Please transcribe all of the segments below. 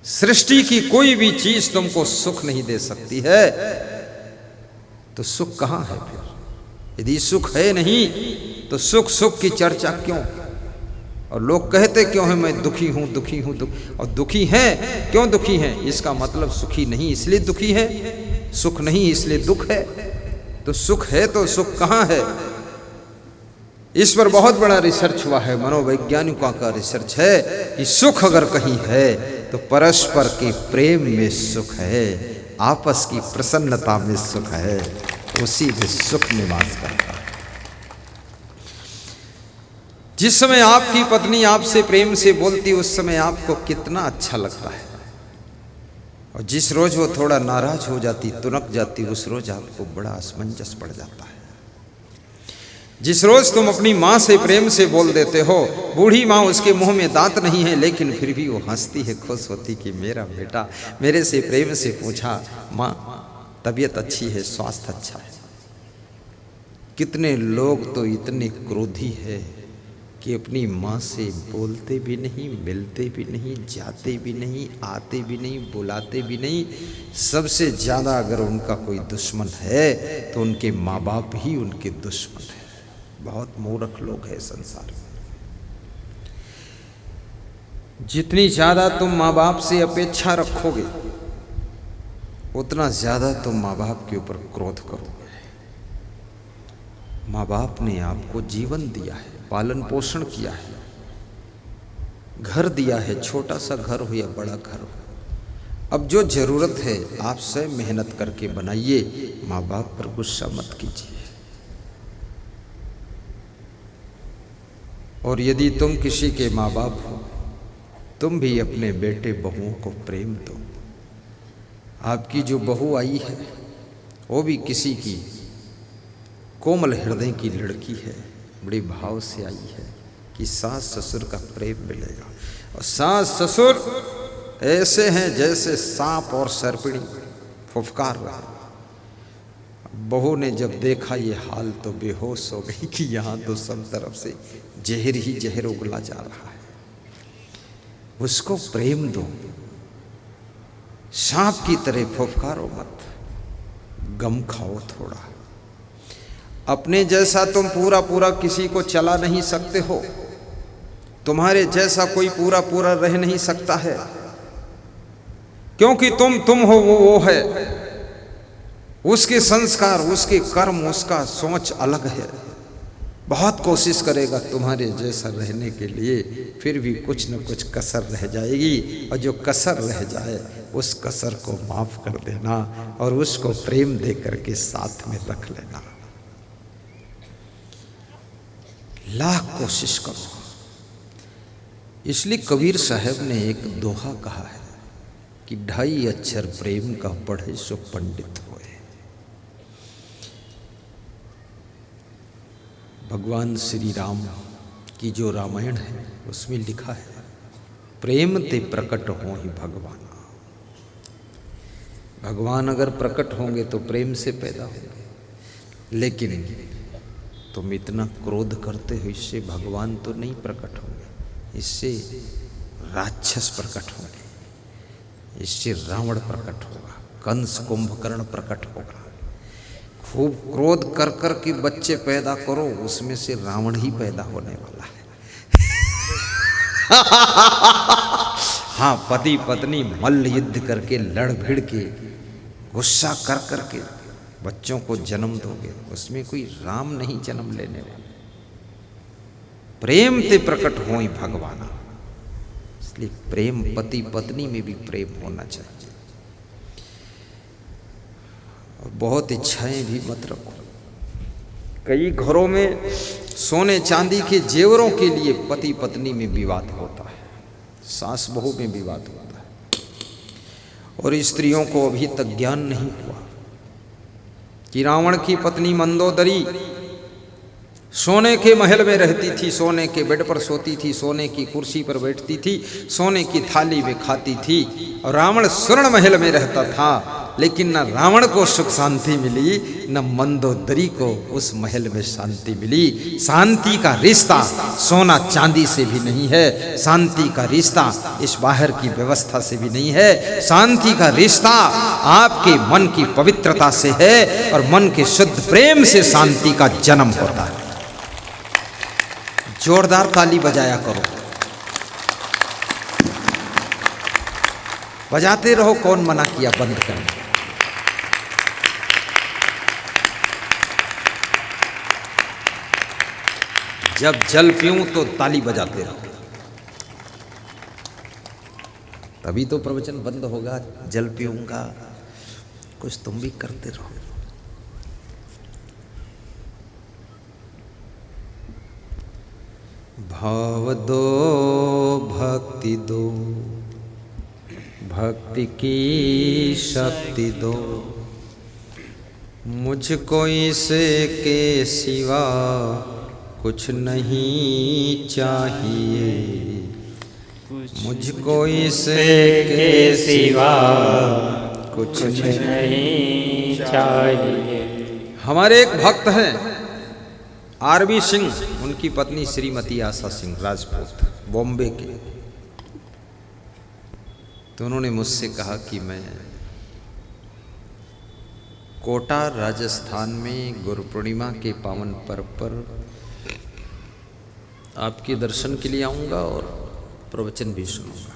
सृष्टि की कोई भी चीज तुमको सुख नहीं दे सकती है, तो सुख कहां है फिर? यदि सुख है नहीं तो सुख सुख की चर्चा क्यों? और लोग कहते क्यों हैं मैं दुखी हूं दुखी हूं और दुखी हैं क्यों? दुखी हैं इसका मतलब सुखी नहीं इसलिए दुखी है, सुख नहीं इसलिए दुख है। तो सुख है तो सुख कहां है? इस पर बहुत बड़ा रिसर्च हुआ है, मनोवैज्ञानिकों का रिसर्च है कि सुख अगर कहीं है तो परस्पर के प्रेम में सुख है, आपस की प्रसन्नता में सुख है, उसी में सुख निवास करता है। जिस समय आपकी पत्नी आपसे प्रेम से बोलती उस समय आपको कितना अच्छा लगता है, और जिस रोज वो थोड़ा नाराज हो जाती, तुनक जाती, उस रोज आपको बड़ा असमंजस पड़ जाता है। जिस रोज तुम अपनी माँ से प्रेम से बोल देते हो, बूढ़ी माँ उसके मुंह में दांत नहीं है लेकिन फिर भी वो हंसती है, खुश होती कि मेरा बेटा मेरे से प्रेम से पूछा माँ तबीयत अच्छी है, स्वास्थ्य अच्छा है। कितने लोग तो इतने क्रोधी है कि अपनी माँ से बोलते भी नहीं, मिलते भी नहीं, जाते भी नहीं, आते भी नहीं, बुलाते भी नहीं। सबसे ज़्यादा अगर उनका कोई दुश्मन है तो उनके माँ बाप ही उनके दुश्मन है। बहुत मूर्ख लोग हैं संसार में। जितनी ज़्यादा तुम माँ बाप से अपेक्षा रखोगे उतना ज़्यादा तुम माँ बाप के ऊपर क्रोध करोगे। माँ बाप ने आपको जीवन दिया है, पालन पोषण किया है, घर दिया है, छोटा सा घर हो या बड़ा घर हो। अब जो ज़रूरत है आप स्वयं मेहनत करके बनाइए, माँ बाप पर गुस्सा मत कीजिए। और यदि तुम किसी के माँ बाप हो, तुम भी अपने बेटे बहुओं को प्रेम दो। आपकी जो बहू आई है वो भी किसी की कोमल हृदय की लड़की है, बड़े भाव से आई है कि सास ससुर का प्रेम मिलेगा। और सास ससुर ऐसे हैं जैसे सांप और सर्पिणी फुफकार रहे। बहू ने जब देखा ये हाल तो बेहोश हो गई कि यहाँ तो सब तरफ से जहर ही जहर उगला जा रहा है। उसको प्रेम दो, सांप की तरह फुफकारो मत, गम खाओ थोड़ा। अपने जैसा तुम पूरा पूरा किसी को चला नहीं सकते हो, तुम्हारे जैसा कोई पूरा पूरा रह नहीं सकता है, क्योंकि तुम हो वो है। उसके संस्कार, उसके कर्म, उसका सोच अलग है। बहुत कोशिश करेगा तुम्हारे जैसा रहने के लिए, फिर भी कुछ न कुछ कसर रह जाएगी, और जो कसर रह जाए उस कसर को माफ कर देना और उसको प्रेम दे करके साथ में रख लेना। लाख कोशिश करो। इसलिए कबीर साहब ने एक दोहा कहा है कि 2.5 अक्षर प्रेम का पढ़े सो पंडित होए। भगवान श्री राम की जो रामायण है उसमें लिखा है प्रेम ते प्रकट हो ही भगवान। भगवान अगर प्रकट होंगे तो प्रेम से पैदा होंगे, लेकिन तुम इतना क्रोध करते हो, इससे भगवान तो नहीं प्रकट होंगे, इससे राक्षस प्रकट होंगे, इससे रावण प्रकट होगा, कंस कुंभकर्ण प्रकट होगा। खूब क्रोध कर कर के बच्चे पैदा करो, उसमें से रावण ही पैदा होने वाला है। हाँ, पति पत्नी मल्ल युद्ध करके लड़ भिड़ के गुस्सा कर कर के बच्चों को जन्म दोगे, उसमें कोई राम नहीं जन्म लेने वाला। प्रेम ते प्रकट हो ही भगवान। इसलिए प्रेम, पति पत्नी में भी प्रेम होना चाहिए। और बहुत इच्छाएं भी मत रखो। कई घरों में सोने चांदी के जेवरों के लिए पति पत्नी में विवाद होता है, सास बहू में विवाद होता है, और स्त्रियों को अभी तक ज्ञान नहीं हुआ कि रावण की पत्नी मंदोदरी सोने के महल में रहती थी, सोने के बेड पर सोती थी, सोने की कुर्सी पर बैठती थी, सोने की थाली में खाती थी, और रावण स्वर्ण महल में रहता था। लेकिन न रावण को सुख शांति मिली, न मंदोदरी को उस महल में शांति मिली। शांति का रिश्ता सोना चांदी से भी नहीं है, शांति का रिश्ता इस बाहर की व्यवस्था से भी नहीं है। शांति का रिश्ता आपके मन की पवित्रता से है और मन के शुद्ध प्रेम से शांति का जन्म होता है। जोरदार ताली बजाया करो, बजाते रहो, कौन मना किया बंद करना। जब जल पीऊं तो ताली बजाते रहो, तभी तो प्रवचन बंद होगा। जल पीऊंगा, कुछ तुम भी करते रहो। भाव दो भक्ति दो, भक्ति की शक्ति दो, मुझको इसके सिवा कुछ नहीं चाहिए, मुझको इसके सिवा कुछ नहीं चाहिए। हमारे एक भक्त हैं आरबी सिंह, उनकी पत्नी श्रीमती आशा सिंह राजपूत, बॉम्बे के। तो उन्होंने मुझसे कहा कि मैं कोटा राजस्थान में गुरु पूर्णिमा के पावन पर्व पर आपके दर्शन के लिए आऊँगा और प्रवचन भी सुनूंगा।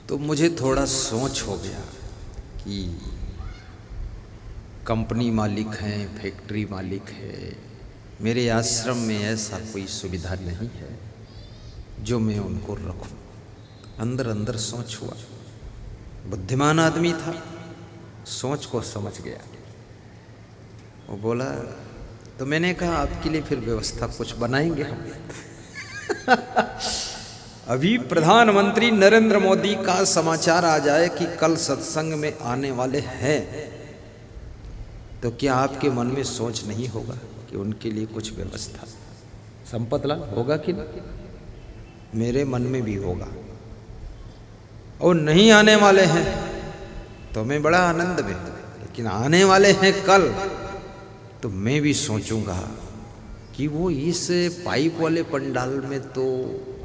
तो मुझे थोड़ा सोच हो गया कि कंपनी मालिक हैं, फैक्ट्री मालिक है, मेरे आश्रम में ऐसा कोई सुविधा नहीं है जो मैं उनको रखूं। अंदर अंदर सोच हुआ। बुद्धिमान आदमी था, सोच को समझ गया। वो बोला, तो मैंने कहा आपके लिए फिर व्यवस्था कुछ बनाएंगे हम। अभी प्रधानमंत्री नरेंद्र मोदी का समाचार आ जाए कि कल सत्संग में आने वाले हैं, तो क्या आपके मन में सोच नहीं होगा कि उनके लिए कुछ व्यवस्था संपत लाभ होगा कि नहीं? मेरे मन में भी होगा। और नहीं आने वाले हैं तो मैं बड़ा आनंद में, लेकिन आने वाले हैं कल, तो मैं भी सोचूंगा कि वो इस पाइप वाले पंडाल में तो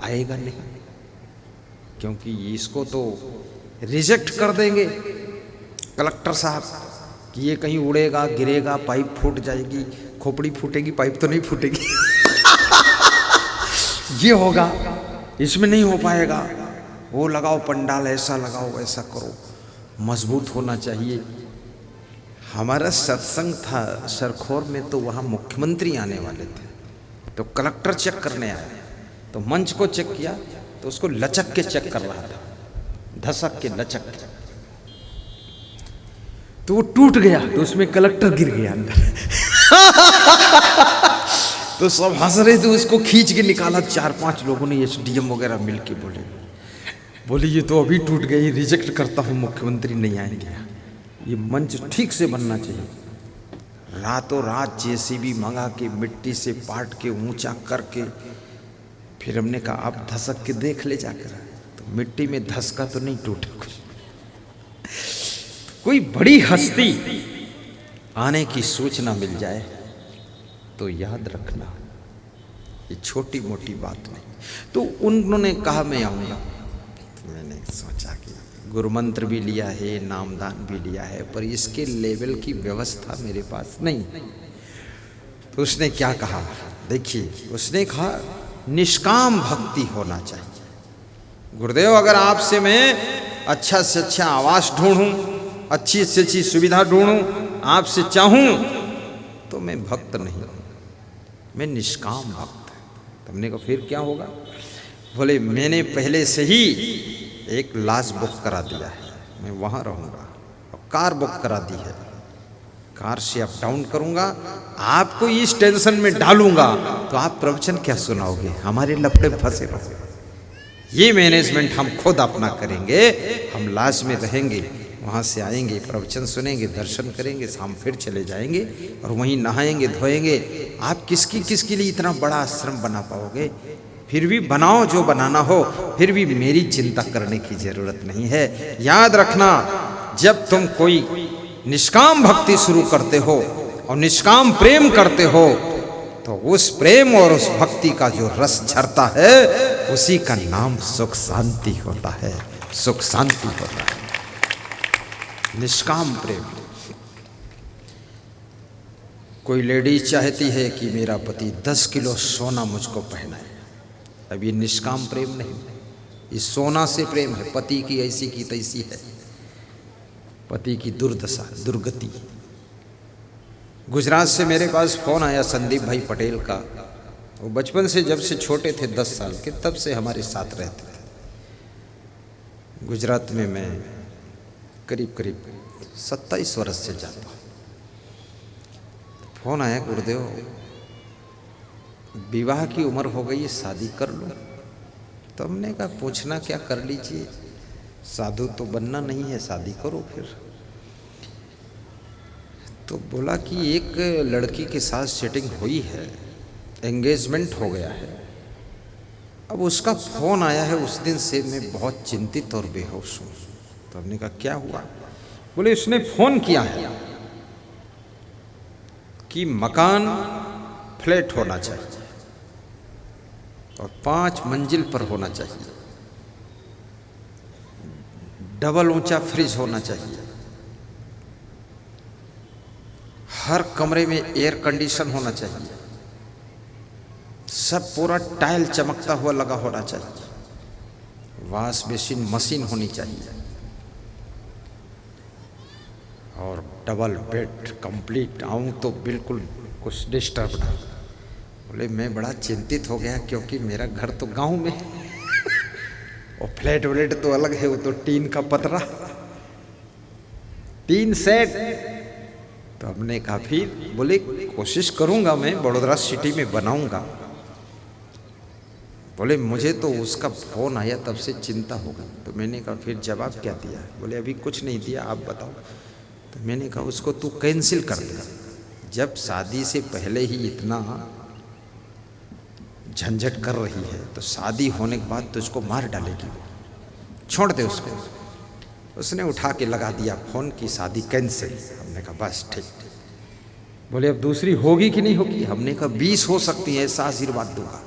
आएगा नहीं, क्योंकि इसको तो रिजेक्ट कर देंगे कलेक्टर साहब कि ये कहीं उड़ेगा, गिरेगा, पाइप फूट जाएगी, खोपड़ी फूटेगी, पाइप तो नहीं फूटेगी। ये होगा, इसमें नहीं हो पाएगा। वो लगाओ पंडाल, ऐसा लगाओ, ऐसा करो, मजबूत होना चाहिए। हमारा सत्संग था सरखोर में, तो वहाँ मुख्यमंत्री आने वाले थे, तो कलेक्टर चेक करने आया, तो मंच को चेक किया तो उसको लचक के चेक कर रहा था, धसक के, लचक के, तो वो टूट गया, तो उसमें कलेक्टर गिर गया अंदर। तो सब हंस रहे थे, उसको खींच के निकाला। 4-5 लोगों ने, एसडीएम वगैरह मिलके बोले ये तो अभी टूट गई, रिजेक्ट करता हूँ, मुख्यमंत्री नहीं आएंगे। ये मंच ठीक से बनना चाहिए। रातों रात जेसीबी मंगा के मिट्टी से पाट के ऊंचा करके, फिर हमने कहा आप धसक के देख ले जाकर, तो मिट्टी में धसका तो नहीं टूटे कुछ। कोई बड़ी हस्ती आने की सूचना मिल जाए तो याद रखना, ये छोटी मोटी बात नहीं। तो उन्होंने कहा मैं आऊँगा। मैंने सोचा कि गुरु मंत्र भी लिया है, नामदान भी लिया है, पर इसके लेवल की व्यवस्था मेरे पास नहीं। तो उसने क्या कहा, देखिए, उसने कहा निष्काम भक्ति होना चाहिए। गुरुदेव, अगर आपसे मैं अच्छा से अच्छा आवास ढूंढूं, अच्छी से अच्छी सुविधा ढूंढूं, आपसे चाहूं, तो मैं भक्त नहीं हूं, मैं निष्काम भक्त। तुमने कहा फिर क्या होगा? बोले मैंने पहले से ही एक लॉज बुक करा दिया है, मैं वहाँ रहूँगा, और कार बुक करा दी है, कार से अप डाउन करूँगा, आपको इस टेंशन में डालूंगा तो आप प्रवचन क्या सुनाओगे, हमारे लपड़े फंसे रहोगे। ये मैनेजमेंट हम खुद अपना करेंगे, हम लॉज में रहेंगे, वहाँ से आएंगे, प्रवचन सुनेंगे, दर्शन करेंगे, शाम फिर चले जाएंगे और वहीं नहाएंगे धोएंगे। आप किसके लिए इतना बड़ा आश्रम बना पाओगे? फिर भी बनाओ जो बनाना हो, फिर भी मेरी चिंता करने की जरूरत नहीं है। याद रखना, जब तुम कोई निष्काम भक्ति शुरू करते हो और निष्काम प्रेम करते हो तो उस प्रेम और उस भक्ति का जो रस झरता है उसी का नाम सुख शांति होता है, सुख शांति होता है। निष्काम प्रेम। कोई लेडीज चाहती है कि मेरा पति 10 किलो सोना मुझको पहनाए, अब ये निष्काम प्रेम नहीं, ये सोना से प्रेम है। पति की ऐसी की तैसी है, पति की दुर्दशा दुर्गति। गुजरात से मेरे पास फोन आया संदीप भाई पटेल का। वो बचपन से, जब से छोटे थे 10 साल के, तब से हमारे साथ रहते थे। गुजरात में मैं करीब 27 वर्ष से जाता हूँ। फोन आया, गुरुदेव विवाह की उम्र हो गई है, शादी कर लो। तो हमने कहा पूछना क्या, कर लीजिए, साधु तो बनना नहीं है, शादी करो फिर। तो बोला कि एक लड़की के साथ सेटिंग हुई है, एंगेजमेंट हो गया है, अब उसका फोन आया है। उस दिन से मैं बहुत चिंतित और बेहोश हूँ। तो हमने कहा क्या हुआ? बोले उसने फोन किया है कि मकान फ्लैट होना चाहिए और 5 मंजिल पर होना चाहिए, डबल ऊंचा फ्रिज होना चाहिए, हर कमरे में एयर कंडीशन होना चाहिए, सब पूरा टाइल चमकता हुआ लगा होना चाहिए, वॉश बेसिन मशीन होनी चाहिए और डबल बेड कंप्लीट। आऊँ तो बिल्कुल कुछ डिस्टर्ब ना। बोले मैं बड़ा चिंतित हो गया क्योंकि मेरा घर तो गांव में और फ्लैट व्लेट तो अलग है, वो तो टीन का पतरा, 3 सेट। तो हमने कहा फिर? बोले कोशिश करूंगा मैं, बड़ोदरा सिटी में बनाऊंगा। बोले मुझे तो उसका फोन आया तब से चिंता हो गई। तो मैंने कहा फिर जवाब क्या दिया? बोले अभी कुछ नहीं दिया, आप बताओ। तो मैंने कहा उसको तू कैंसिल कर दे, जब शादी से पहले ही इतना झंझट कर रही है तो शादी होने के बाद तुझको मार डालेगी, छोड़ दे उसको। उसने उठा के लगा दिया फोन की शादी कैंसिल। हमने कहा बस ठीक। बोले अब दूसरी होगी कि नहीं होगी? हमने कहा 20 हो सकती है, ऐसा आशीर्वाद दूंगा,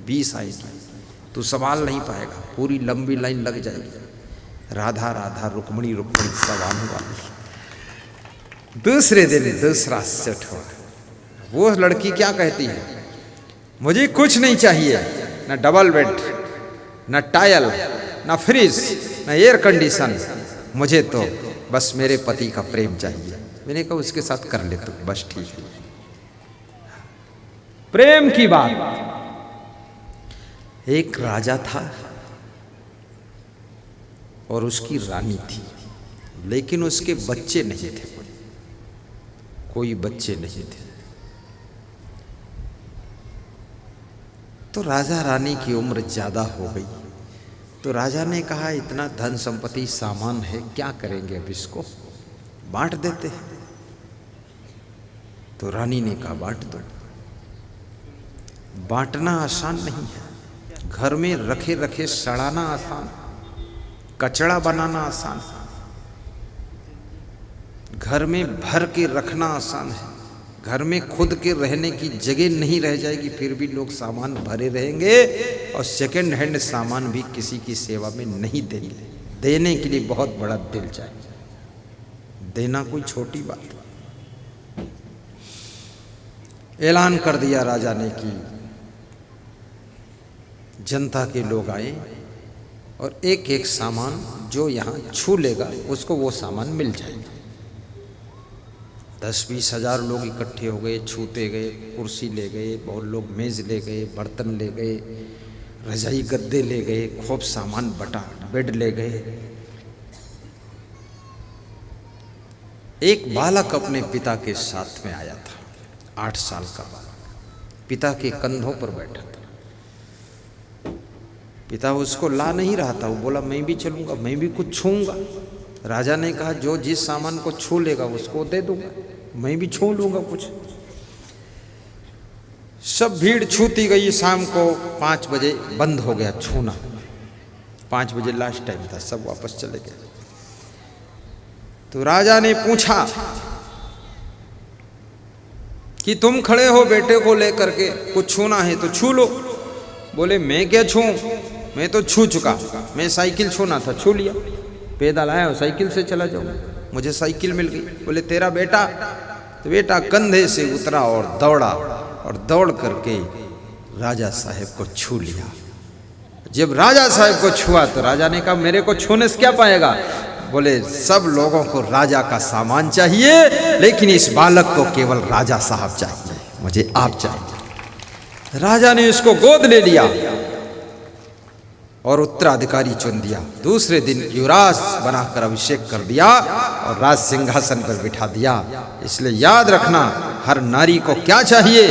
20 आएगी, तू संभाल नहीं पाएगा, पूरी लंबी लाइन लग जाएगी। राधा राधा रुक्मणी रुक्मणी सब आने वाली। दूसरे दिन दूसरा सेट हुआ। वो लड़की क्या कहती है? मुझे कुछ नहीं चाहिए, ना डबल बेड, ना टायल, ना फ्रिज, ना एयर कंडीशन, मुझे तो बस मेरे पति का प्रेम चाहिए। मैंने कहा उसके साथ कर ले तो बस ठीक है। प्रेम की बात। एक राजा था और उसकी रानी थी, लेकिन उसके बच्चे नहीं थे, कोई बच्चे नहीं थे। तो राजा रानी की उम्र ज्यादा हो गई। तो राजा ने कहा इतना धन संपत्ति सामान है, क्या करेंगे, अब इसको बांट देते हैं। तो रानी ने कहा बांट दो। बांटना आसान नहीं है, घर में रखे रखे सड़ाना आसान, कचड़ा बनाना आसान, घर में भर के रखना आसान है। घर में खुद के रहने की जगह नहीं रह जाएगी, फिर भी लोग सामान भरे रहेंगे और सेकंड हैंड सामान भी किसी की सेवा में नहीं देंगे। देने के लिए बहुत बड़ा दिल चाहिए, देना कोई छोटी बात। ऐलान कर दिया राजा ने कि जनता के लोग आए और एक एक सामान जो यहाँ छू लेगा उसको वो सामान मिल जाएगा। 10-20 हजार लोग इकट्ठे हो गए, छूते गए, कुर्सी ले गए, बहुत लोग मेज ले गए, बर्तन ले गए, रजाई गद्दे ले गए, खूब सामान बटा, बेड ले गए। एक बालक अपने पिता के साथ में आया था, 8 साल का बालक, पिता के कंधों पर बैठा था। पिता उसको ला नहीं रहा था, वो बोला मैं भी चलूंगा, मैं भी कुछ छूऊंगा। राजा ने कहा जो जिस सामान को छू लेगा उसको दे दूंगा, मैं भी छू लूंगा कुछ। सब भीड़ छूती गई। शाम को 5 बजे बंद हो गया छूना, 5 बजे लास्ट टाइम था, सब वापस चले गए। तो राजा ने पूछा कि तुम खड़े हो बेटे को लेकर के, कुछ छूना है तो छू लो। बोले मैं क्या छूं, मैं तो छू चुका, मैं साइकिल छूना था छू लिया, पैदल आया और साइकिल से चला जाऊं, मुझे साइकिल मिल गई। बोले तेरा बेटा, तो बेटा कंधे से उतरा और दौड़ा, और दौड़ करके राजा साहब को छू लिया। जब राजा साहब को छुआ तो राजा ने कहा मेरे को छूने से क्या पाएगा। बोले सब लोगों को राजा का सामान चाहिए, लेकिन इस बालक को केवल राजा साहब चाहिए, मुझे आप चाहिए। राजा ने इसको गोद ले लिया और उत्तराधिकारी चुन दिया। दूसरे दिन युवराज बनाकर अभिषेक कर दिया और राज सिंहासन पर बिठा दिया। इसलिए याद रखना, हर नारी को क्या चाहिए,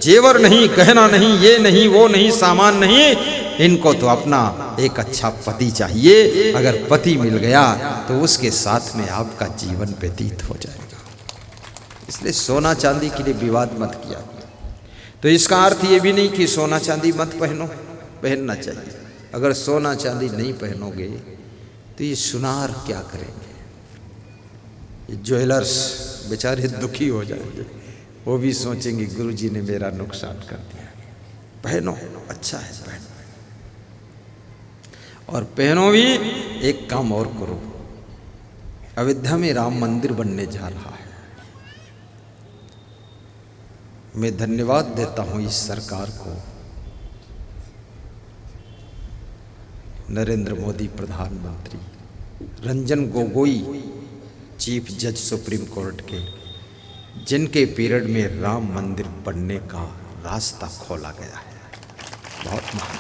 जेवर नहीं, गहना नहीं, ये नहीं, वो नहीं, सामान नहीं, इनको तो अपना एक अच्छा पति चाहिए। अगर पति मिल गया तो उसके साथ में आपका जीवन व्यतीत हो जाएगा। इसलिए सोना चांदी के लिए विवाद मत किया। तो इसका अर्थ ये भी नहीं कि सोना चांदी मत पहनो, पहनना चाहिए। अगर सोना चांदी नहीं पहनोगे तो ये सुनार क्या करेंगे, ये ज्वेलर्स बेचारे दुखी हो जाएंगे, वो भी सोचेंगे गुरुजी ने मेरा नुकसान कर दिया। पहनो, अच्छा है पहनो, और पहनो भी। एक काम और करो, अयोध्या में राम मंदिर बनने जा रहा है। मैं धन्यवाद देता हूं इस सरकार को, नरेंद्र मोदी प्रधानमंत्री, रंजन गोगोई चीफ जज सुप्रीम कोर्ट के, जिनके पीरियड में राम मंदिर बनने का रास्ता खोला गया है। बहुत महान।